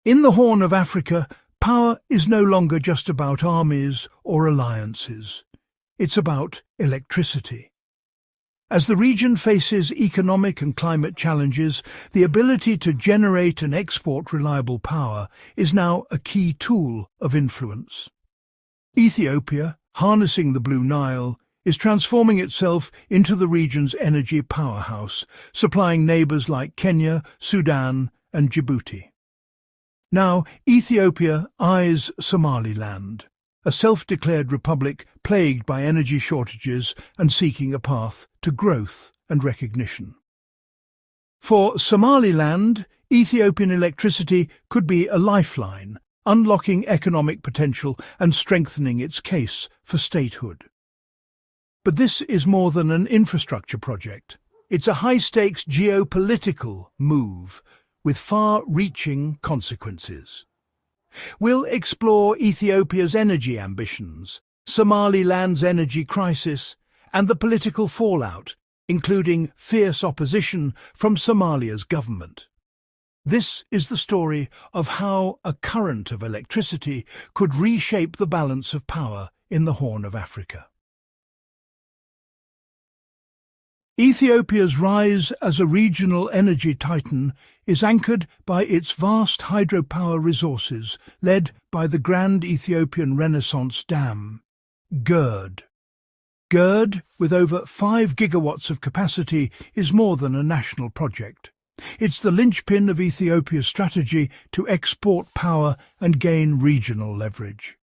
In the Horn of Africa, power is no longer just about armies or alliances. It's about electricity. As the region faces economic and climate challenges, the ability to generate and export reliable power is now a key tool of influence. Ethiopia, harnessing the Blue Nile, is transforming itself into the region's energy powerhouse, supplying neighbours like Kenya, Sudan, and Djibouti. Now, Ethiopia eyes Somaliland, a self-declared republic plagued by energy shortages and seeking a path to growth and recognition. For Somaliland, Ethiopian electricity could be a lifeline, unlocking economic potential and strengthening its case for statehood. But this is more than an infrastructure project. It's a high-stakes geopolitical move with far-reaching consequences. We'll explore Ethiopia's energy ambitions, Somaliland's energy crisis, and the political fallout, including fierce opposition from Somalia's government. This is the story of how a current of electricity could reshape the balance of power in the Horn of Africa. Ethiopia's rise as a regional energy titan is anchored by its vast hydropower resources, led by the Grand Ethiopian Renaissance Dam, GERD. GERD, with over 5 gigawatts of capacity, is more than a national project. It's the linchpin of Ethiopia's strategy to export power and gain regional leverage.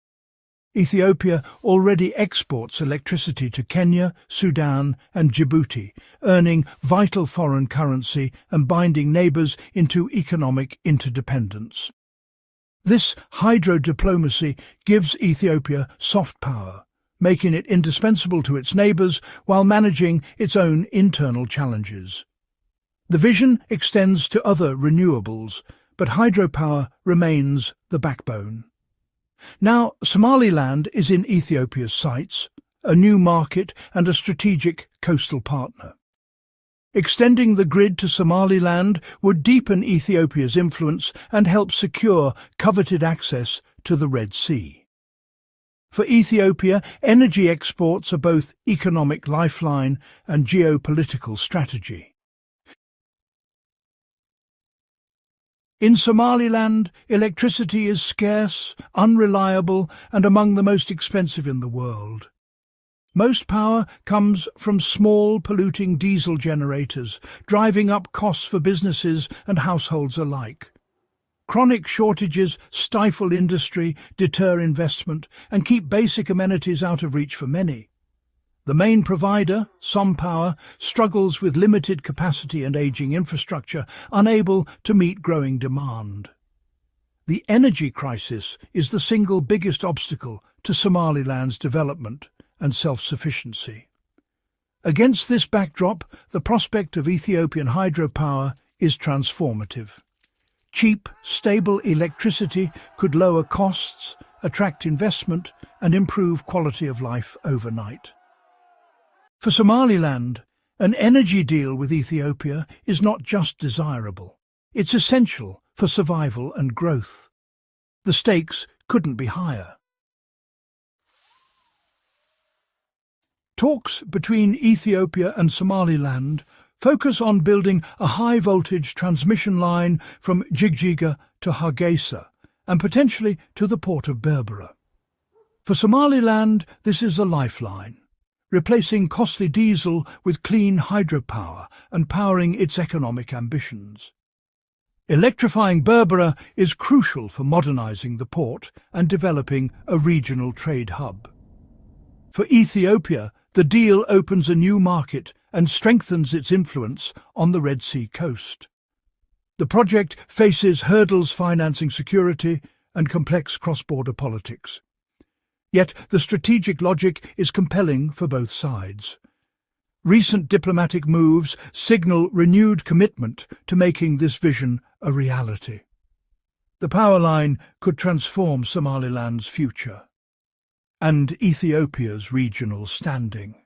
Ethiopia already exports electricity to Kenya, Sudan and Djibouti, earning vital foreign currency and binding neighbours into economic interdependence. This hydro-diplomacy gives Ethiopia soft power, making it indispensable to its neighbours while managing its own internal challenges. The vision extends to other renewables, but hydropower remains the backbone. Now, Somaliland is in Ethiopia's sights, a new market and a strategic coastal partner. Extending the grid to Somaliland would deepen Ethiopia's influence and help secure coveted access to the Red Sea. For Ethiopia, energy exports are both economic lifeline and geopolitical strategy. In Somaliland, electricity is scarce, unreliable, and among the most expensive in the world. Most power comes from small, polluting diesel generators, driving up costs for businesses and households alike. Chronic shortages stifle industry, deter investment, and keep basic amenities out of reach for many. The main provider, SomPower, struggles with limited capacity and aging infrastructure, unable to meet growing demand. The energy crisis is the single biggest obstacle to Somaliland's development and self-sufficiency. Against this backdrop, the prospect of Ethiopian hydropower is transformative. Cheap, stable electricity could lower costs, attract investment, and improve quality of life overnight. For Somaliland, an energy deal with Ethiopia is not just desirable, it's essential for survival and growth. The stakes couldn't be higher. Talks between Ethiopia and Somaliland focus on building a high-voltage transmission line from Jigjiga to Hargeisa and potentially to the port of Berbera. For Somaliland, this is a lifeline, replacing costly diesel with clean hydropower and powering its economic ambitions. Electrifying Berbera is crucial for modernizing the port and developing a regional trade hub. For Ethiopia, the deal opens a new market and strengthens its influence on the Red Sea coast. The project faces hurdles financing security and complex cross-border politics. Yet the strategic logic is compelling for both sides. Recent diplomatic moves signal renewed commitment to making this vision a reality. The power line could transform Somaliland's future and Ethiopia's regional standing.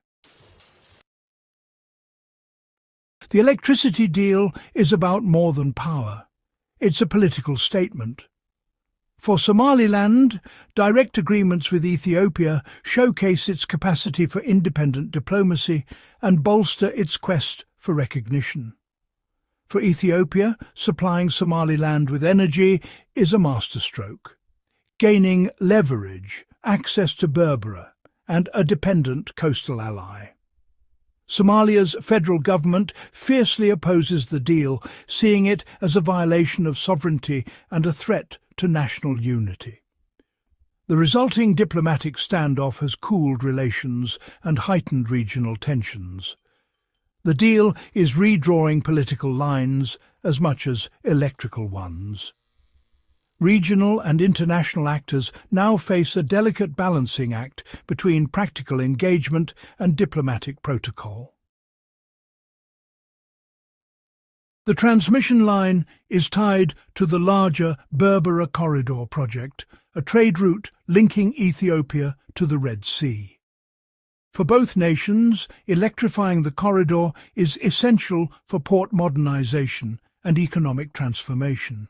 The electricity deal is about more than power. It's a political statement, For Somaliland, direct agreements with Ethiopia showcase its capacity for independent diplomacy and bolster its quest for recognition. For Ethiopia, supplying Somaliland with energy is a masterstroke, gaining leverage, access to Berbera, and a dependent coastal ally. Somalia's federal government fiercely opposes the deal, seeing it as a violation of sovereignty and a threat to national unity. The resulting diplomatic standoff has cooled relations and heightened regional tensions. The deal is redrawing political lines as much as electrical ones. Regional and international actors now face a delicate balancing act between practical engagement and diplomatic protocol. The transmission line is tied to the larger Berbera Corridor project, a trade route linking Ethiopia to the Red Sea. For both nations, electrifying the corridor is essential for port modernization and economic transformation.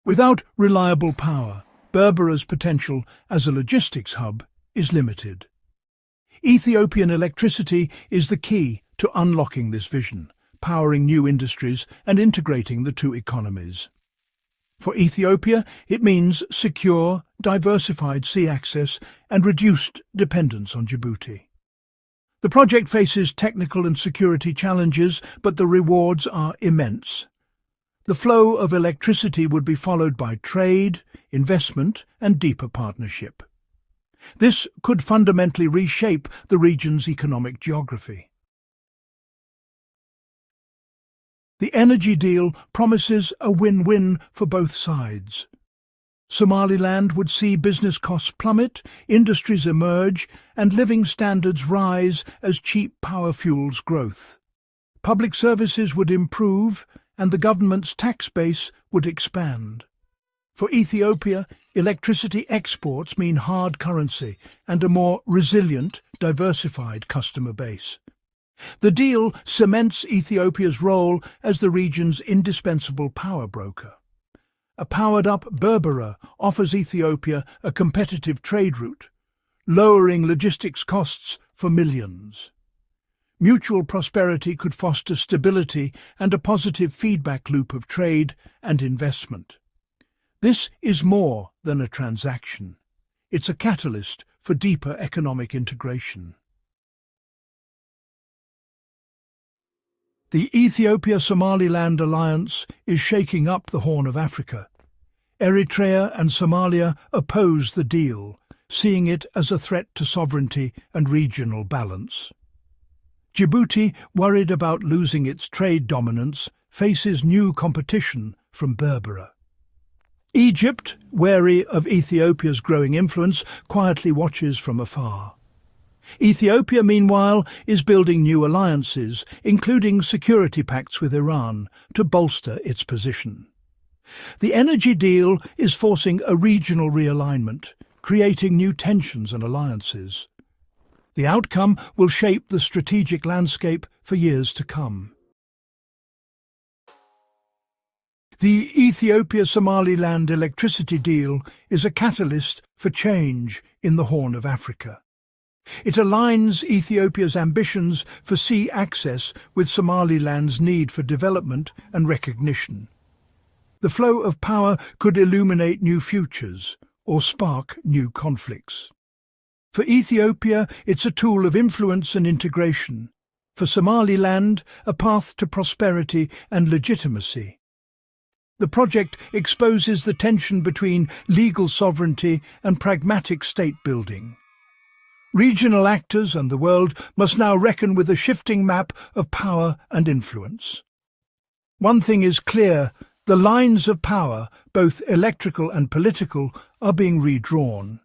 Without reliable power, Berbera's potential as a logistics hub is limited. Ethiopian electricity is the key to unlocking this vision, powering new industries and integrating the two economies. For Ethiopia, it means secure, diversified sea access and reduced dependence on Djibouti. The project faces technical and security challenges, but the rewards are immense. The flow of electricity would be followed by trade, investment, and deeper partnership. This could fundamentally reshape the region's economic geography. The energy deal promises a win-win for both sides. Somaliland would see business costs plummet, industries emerge, and living standards rise as cheap power fuels growth. Public services would improve, and the government's tax base would expand. For Ethiopia, electricity exports mean hard currency and a more resilient, diversified customer base. The deal cements Ethiopia's role as the region's indispensable power broker. A powered-up Berbera offers Ethiopia a competitive trade route, lowering logistics costs for millions. Mutual prosperity could foster stability and a positive feedback loop of trade and investment. This is more than a transaction. It's a catalyst for deeper economic integration. The Ethiopia-Somaliland alliance is shaking up the Horn of Africa. Eritrea and Somalia oppose the deal, seeing it as a threat to sovereignty and regional balance. Djibouti, worried about losing its trade dominance, faces new competition from Berbera. Egypt, wary of Ethiopia's growing influence, quietly watches from afar. Ethiopia, meanwhile, is building new alliances, including security pacts with Iran, to bolster its position. The energy deal is forcing a regional realignment, creating new tensions and alliances. The outcome will shape the strategic landscape for years to come. The Ethiopia-Somaliland electricity deal is a catalyst for change in the Horn of Africa. It aligns Ethiopia's ambitions for sea access with Somaliland's need for development and recognition. The flow of power could illuminate new futures or spark new conflicts. For Ethiopia, it's a tool of influence and integration. For Somaliland, a path to prosperity and legitimacy. The project exposes the tension between legal sovereignty and pragmatic state-building. Regional actors and the world must now reckon with a shifting map of power and influence. One thing is clear: the lines of power, both electrical and political, are being redrawn.